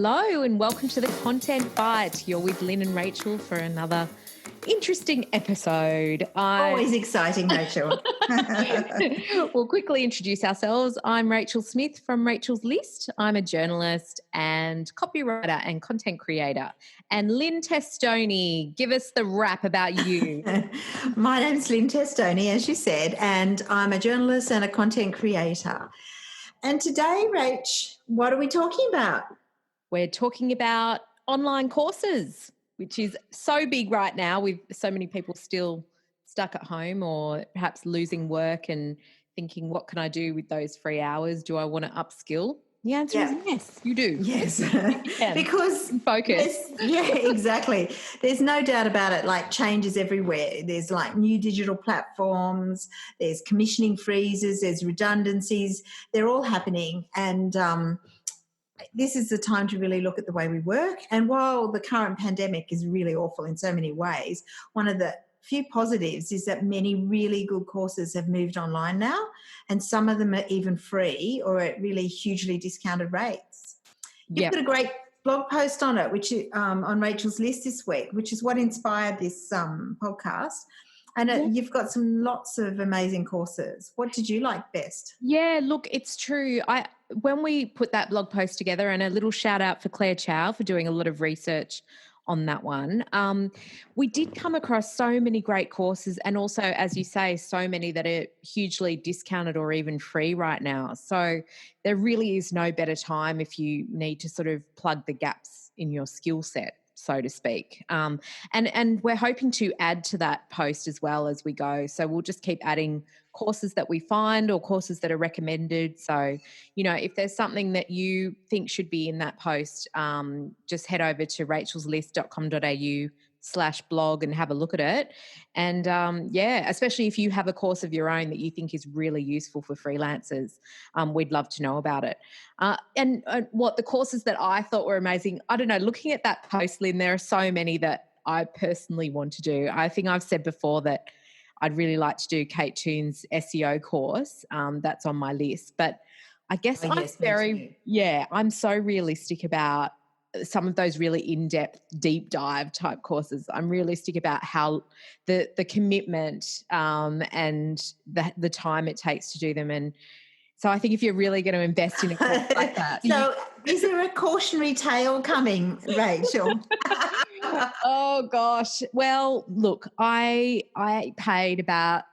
Hello and welcome to the Content Bite. You're with Lynn and Rachel for another interesting episode. Always exciting, Rachel. We'll quickly introduce ourselves. I'm Rachel Smith from Rachel's List. I'm a journalist and copywriter and content creator. And Lynn Testoni, give us the wrap about you. My name's Lynn Testoni, as you said, and I'm a journalist and a content creator. And today, Rach, what are we talking about? We're talking about online courses, which is so big right now with so many people still stuck at home or perhaps losing work and thinking, what can I do with those free hours? Do I want to upskill? The answer is yes, you do. Yes, because focus. Exactly. There's no doubt about it. Like change is everywhere. There's like new digital platforms, there's commissioning freezes, there's redundancies. They're all happening. And this is the time to really look at the way we work. And while the current pandemic is really awful in so many ways, one of the few positives is that many really good courses have moved online now, and some of them are even free or at really hugely discounted rates. You've got a great blog post on it, which on Rachel's List this week, which is what inspired this podcast. And you've got lots of amazing courses. What did you like best? Yeah, look, it's true. When we put that blog post together, and a little shout out for Claire Chow for doing a lot of research on that one, we did come across so many great courses, and also, as you say, so many that are hugely discounted or even free right now. So there really is no better time if you need to sort of plug the gaps in your skill set, so to speak. And we're hoping to add to that post as well as we go. So we'll just keep adding courses that we find or courses that are recommended. So, if there's something that you think should be in that post, just head over to rachelslist.com.au/blog and have a look at it. And especially if you have a course of your own that you think is really useful for freelancers, we'd love to know about it. And what the courses that I thought were amazing, I don't know, looking at that post, Lynn, there are so many that I personally want to do. I think I've said before that I'd really like to do Kate Toon's SEO course. That's on my list. But I guess I'm so realistic about some of those really in-depth, deep dive type courses. I'm realistic about how the commitment and the time it takes to do them. And so I think if you're really going to invest in a course like that. So is there a cautionary tale coming, Rachel? Oh gosh. Well, look, I paid about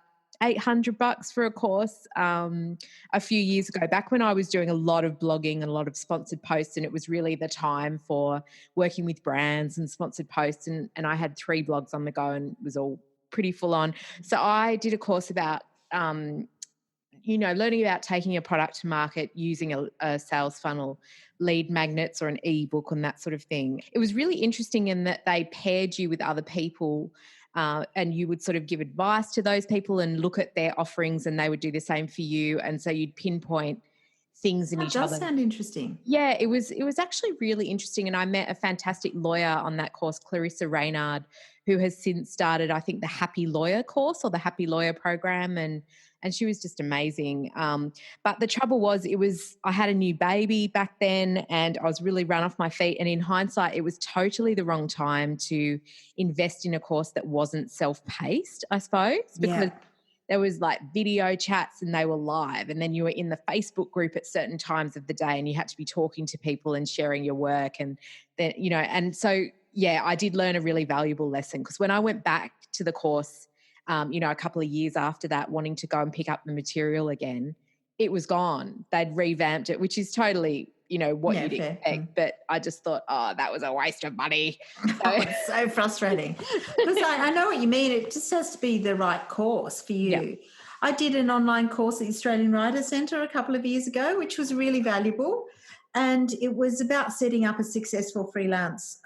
$800 for a course a few years ago, back when I was doing a lot of blogging and a lot of sponsored posts, and it was really the time for working with brands and sponsored posts, and I had 3 blogs on the go and it was all pretty full on. So I did a course about learning about taking a product to market using a sales funnel, lead magnets or an ebook and that sort of thing. It was really interesting in that they paired you with other people and you would sort of give advice to those people and look at their offerings, and they would do the same for you. And so you'd pinpoint things in each other. That does sound interesting. Yeah, it was actually really interesting. And I met a fantastic lawyer on that course, Clarissa Reynard, who has since started, I think, the Happy Lawyer course or the Happy Lawyer program. And she was just amazing. But the trouble was, I had a new baby back then and I was really run off my feet. And in hindsight, it was totally the wrong time to invest in a course that wasn't self-paced, I suppose, because there was like video chats and they were live, and then you were in the Facebook group at certain times of the day and you had to be talking to people and sharing your work. And then, and so, I did learn a really valuable lesson, because when I went back to the course, a couple of years after that, wanting to go and pick up the material again, it was gone. They'd revamped it, which is totally, what you'd expect. But I just thought, that was a waste of money. So, it's so frustrating. Because I know what you mean. It just has to be the right course for you. Yeah. I did an online course at the Australian Writers' Centre a couple of years ago, which was really valuable. And it was about setting up a successful freelance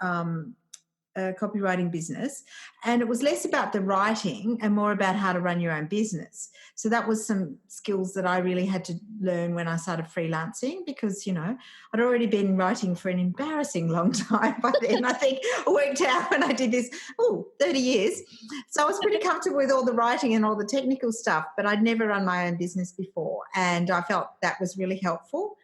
copywriting business, and it was less about the writing and more about how to run your own business. So that was some skills that I really had to learn when I started freelancing, because I'd already been writing for an embarrassing long time by then. I think I worked out when I did this 30 years, so I was pretty comfortable with all the writing and all the technical stuff, but I'd never run my own business before, and I felt that was really helpful.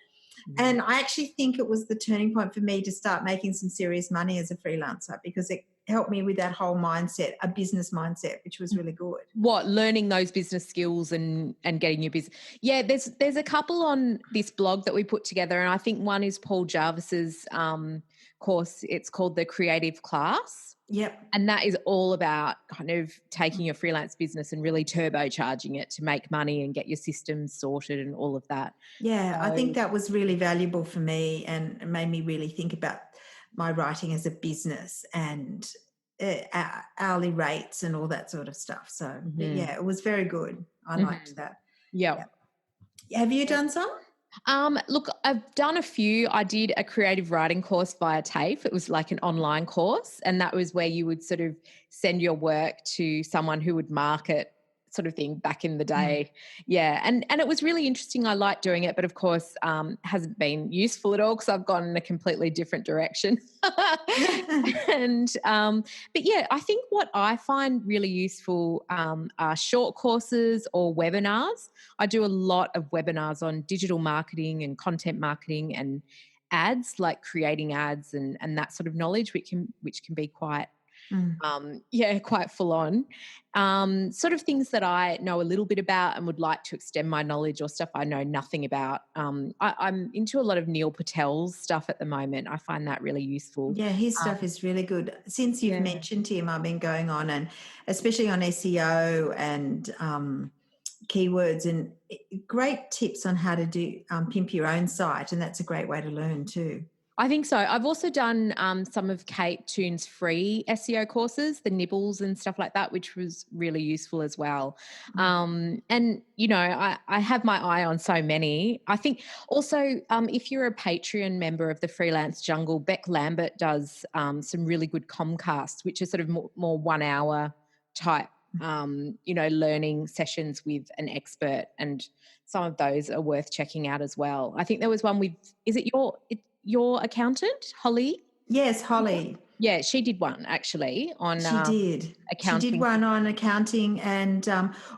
And I actually think it was the turning point for me to start making some serious money as a freelancer, because it helped me with that whole mindset, a business mindset, which was really good. What, learning those business skills and getting your business? Yeah, there's a couple on this blog that we put together, and I think one is Paul Jarvis's course. It's called The Creative Class. Yep. And that is all about kind of taking your freelance business and really turbocharging it to make money and get your systems sorted and all of that. Yeah, I think that was really valuable for me, and it made me really think about my writing as a business and hourly rates and all that sort of stuff. So, yeah, it was very good. I liked that. Yeah. Have you done some? Look, I've done a few. I did a creative writing course via TAFE. It was like an online course, and that was where you would sort of send your work to someone who would mark it, sort of thing, back in the day. Yeah. And it was really interesting. I liked doing it, but of course, hasn't been useful at all because I've gone in a completely different direction. But yeah, I think what I find really useful are short courses or webinars. I do a lot of webinars on digital marketing and content marketing and ads, like creating ads and that sort of knowledge, which can be quite quite full on. Sort of things that I know a little bit about and would like to extend my knowledge, or stuff I know nothing about. I'm into a lot of Neil Patel's stuff at the moment. I find that really useful. Yeah, his stuff is really good. Since you've mentioned him, I've been going on, and especially on SEO and keywords, and great tips on how to do pimp your own site, and that's a great way to learn too. I think so. I've also done some of Kate Toon's free SEO courses, the Nibbles and stuff like that, which was really useful as well. And, you know, I have my eye on so many. I think also if you're a Patreon member of the Freelance Jungle, Beck Lambert does some really good Comcasts, which are sort of more 1 hour type, learning sessions with an expert. And some of those are worth checking out as well. I think there was one with, is it your accountant, Holly? Yes, Holly. Yeah, she did one actually on accounting. She did one on accounting, and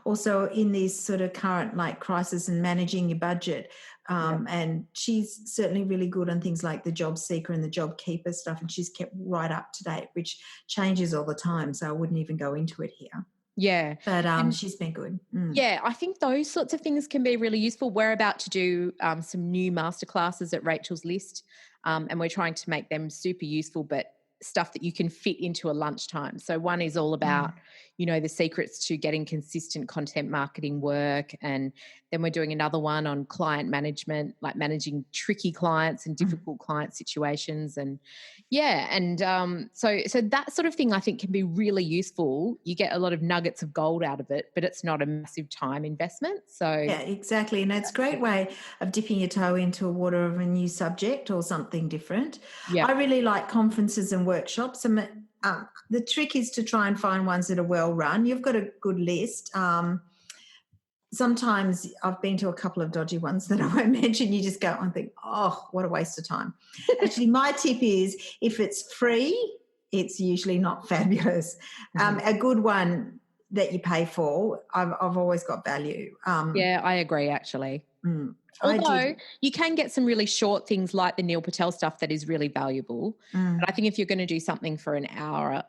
also in this sort of current like crisis and managing your budget. And she's certainly really good on things like the Job Seeker and the Job Keeper stuff, and she's kept right up to date, which changes all the time. So I wouldn't even go into it here. Yeah. But she's been good. Yeah, I think those sorts of things can be really useful. We're about to do some new masterclasses at Rachel's List, and we're trying to make them super useful, but stuff that you can fit into a lunchtime. So one is all about, the secrets to getting consistent content marketing work. And then we're doing another one on client management, like managing tricky clients and difficult client situations. And so that sort of thing I think can be really useful. You get a lot of nuggets of gold out of it, but it's not a massive time investment. So yeah, exactly. And it's a great way of dipping your toe into a water of a new subject or something different. I really like conferences and workshops. And the trick is to try and find ones that are well run. You've got a good list. Sometimes I've been to a couple of dodgy ones that I won't mention. You just go and think, oh, what a waste of time. Actually, my tip is if it's free, it's usually not fabulous. A good one that you pay for, I've always got value. Yeah, I agree actually. Although you can get some really short things like the Neil Patel stuff that is really valuable. But I think if you're going to do something for an hour,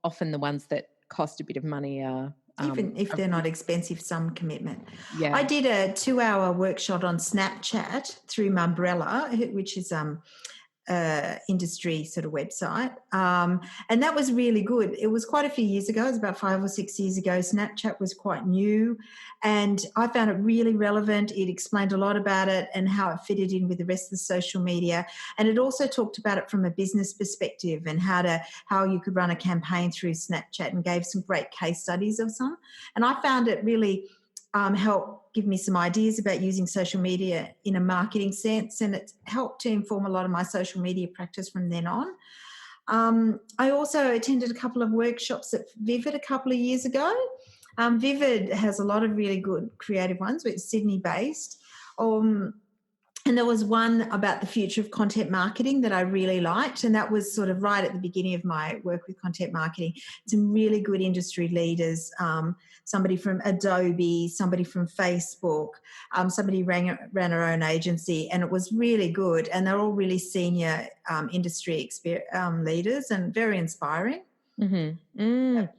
often the ones that cost a bit of money are even if they're not expensive, some commitment. Yeah. I did a 2-hour workshop on Snapchat through Mumbrella, which is industry sort of website, and that was really good. It was quite a few years ago. It was about 5 or 6 years ago. Snapchat was quite new, and I found it really relevant. It explained a lot about it and how it fitted in with the rest of the social media, and it also talked about it from a business perspective and how you could run a campaign through Snapchat, and gave some great case studies of some. And I found it really helped give me some ideas about using social media in a marketing sense, and it helped to inform a lot of my social media practice from then on. I also attended a couple of workshops at Vivid a couple of years ago. Vivid has a lot of really good creative ones, which is Sydney-based. And there was one about the future of content marketing that I really liked. And that was sort of right at the beginning of my work with content marketing. Some really good industry leaders, somebody from Adobe, somebody from Facebook, somebody ran her own agency, and it was really good. And they're all really senior industry leaders and very inspiring. Mm-hmm. Mm.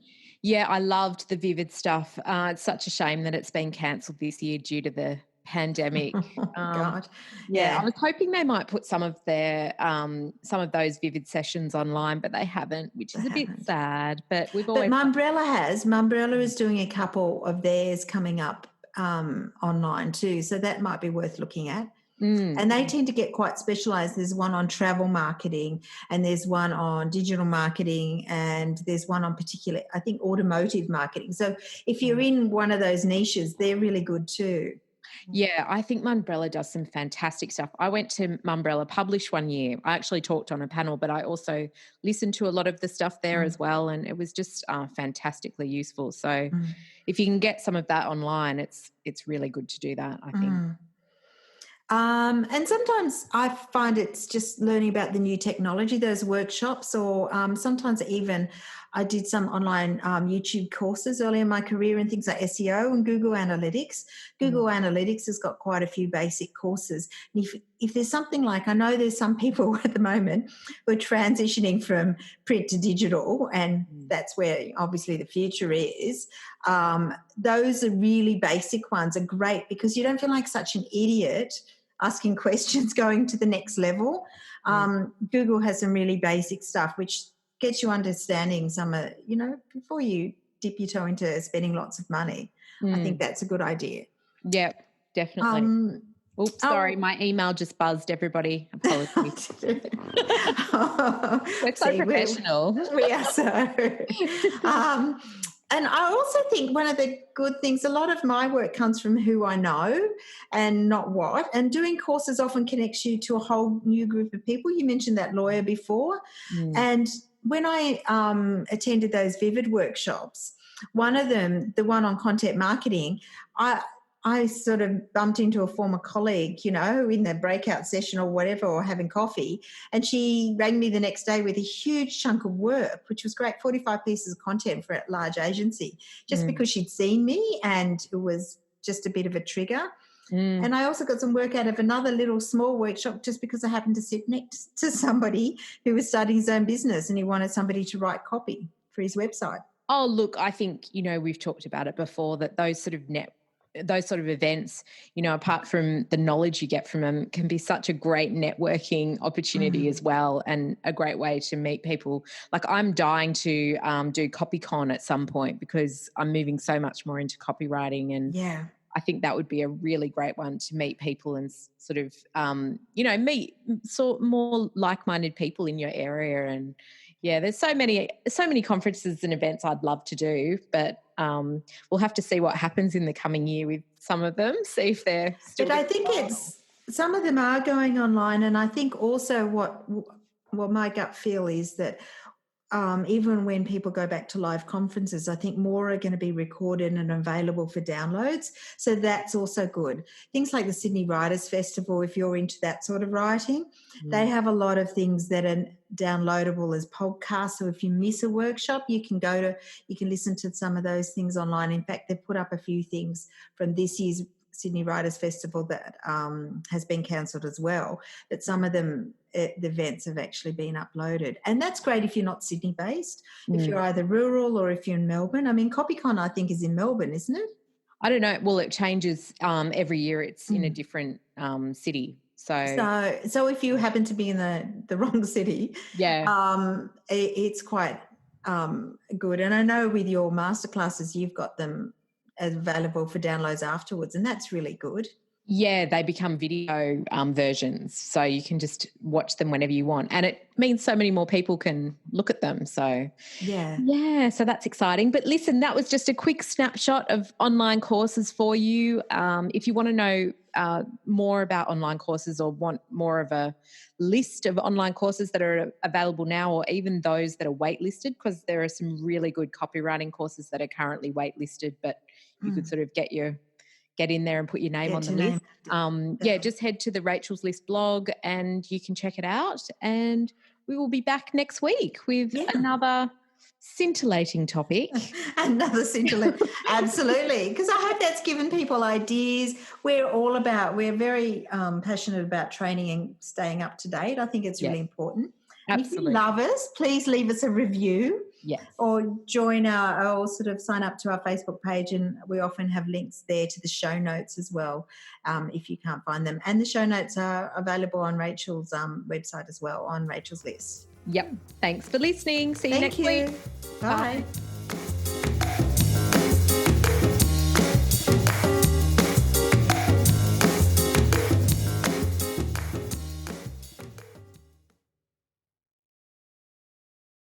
Yeah, I loved the Vivid stuff. It's such a shame that it's been cancelled this year due to the pandemic. Oh, God. I Yeah. was hoping they might put some of those Vivid sessions online, but they haven't, which They is a bit haven't. sad. But we've But always Mumbrella has. Mumbrella is doing a couple of theirs coming up online too. So that might be worth looking at. And they tend to get quite specialized. There's one on travel marketing, and there's one on digital marketing, and there's one on particular, I think, automotive marketing. So if you're in one of those niches, they're really good too. Yeah, I think Mumbrella does some fantastic stuff. I went to Mumbrella Publish one year. I actually talked on a panel, but I also listened to a lot of the stuff there as well, and it was just fantastically useful. So if you can get some of that online, it's really good to do that, I think. And sometimes I find it's just learning about the new technology, those workshops, or sometimes even I did some online YouTube courses early in my career in things like SEO and Google Analytics. Google Analytics has got quite a few basic courses. And if there's something like, I know there's some people at the moment who are transitioning from print to digital, and that's where obviously the future is. Those are really basic ones are great because you don't feel like such an idiot asking questions going to the next level. Google has some really basic stuff which gets you understanding some of, before you dip your toe into spending lots of money. I think that's a good idea. Yeah, definitely. Oops, sorry, my email just buzzed, everybody. Apologies. We're so professional. We are so. And I also think one of the good things, a lot of my work comes from who I know and not what. And doing courses often connects you to a whole new group of people. You mentioned that lawyer before. And when I attended those Vivid workshops, one of them, the one on content marketing, I sort of bumped into a former colleague, in the breakout session or whatever, or having coffee. And she rang me the next day with a huge chunk of work, which was great, 45 pieces of content for a large agency, just because she'd seen me and it was just a bit of a trigger. And I also got some work out of another little small workshop just because I happened to sit next to somebody who was starting his own business and he wanted somebody to write copy for his website. Oh, look, I think, we've talked about it before, that those sort of events, apart from the knowledge you get from them, can be such a great networking opportunity as well, and a great way to meet people. Like, I'm dying to do CopyCon at some point because I'm moving so much more into copywriting, and I think that would be a really great one to meet people and sort of, meet more like-minded people in your area. And yeah, there's so many conferences and events I'd love to do, but we'll have to see what happens in the coming year with some of them, see if they're still. But I think some of them are going online, and I think also what my gut feel is that even when people go back to live conferences, I think more are going to be recorded and available for downloads. So that's also good. Things like the Sydney Writers Festival, if you're into that sort of writing, they have a lot of things that are downloadable as podcasts. So if you miss a workshop, you can listen to some of those things online. In fact, they've put up a few things from this year's Sydney Writers Festival that has been cancelled as well, but some of them, the events have actually been uploaded. And that's great if you're not Sydney based, if you're either rural or if you're in Melbourne. I mean, CopyCon, I think, is in Melbourne, isn't it? I don't know. Well, it changes every year. It's in a different city. So if you happen to be in the wrong city, it's quite good. And I know with your masterclasses, you've got them available for downloads afterwards, and that's really good. Yeah, they become video versions, so you can just watch them whenever you want, and it means so many more people can look at them. So so that's exciting. But listen, that was just a quick snapshot of online courses for you. If you want to know more about online courses, or want more of a list of online courses that are available now, or even those that are waitlisted, because there are some really good copywriting courses that are currently waitlisted, but you could sort of get your get in there and put your name on the list. Just head to the Rachel's List blog and you can check it out. And we will be back next week with another scintillating topic. Another scintillating, absolutely. Because I hope that's given people ideas. We're very passionate about training and staying up to date. I think it's really important. And if you love us, please leave us a review. Yes. Or sort of sign up to our Facebook page, and we often have links there to the show notes as well, if you can't find them. And the show notes are available on Rachel's website as well, on Rachel's List. Yep. Thanks for listening. See you next week. Bye.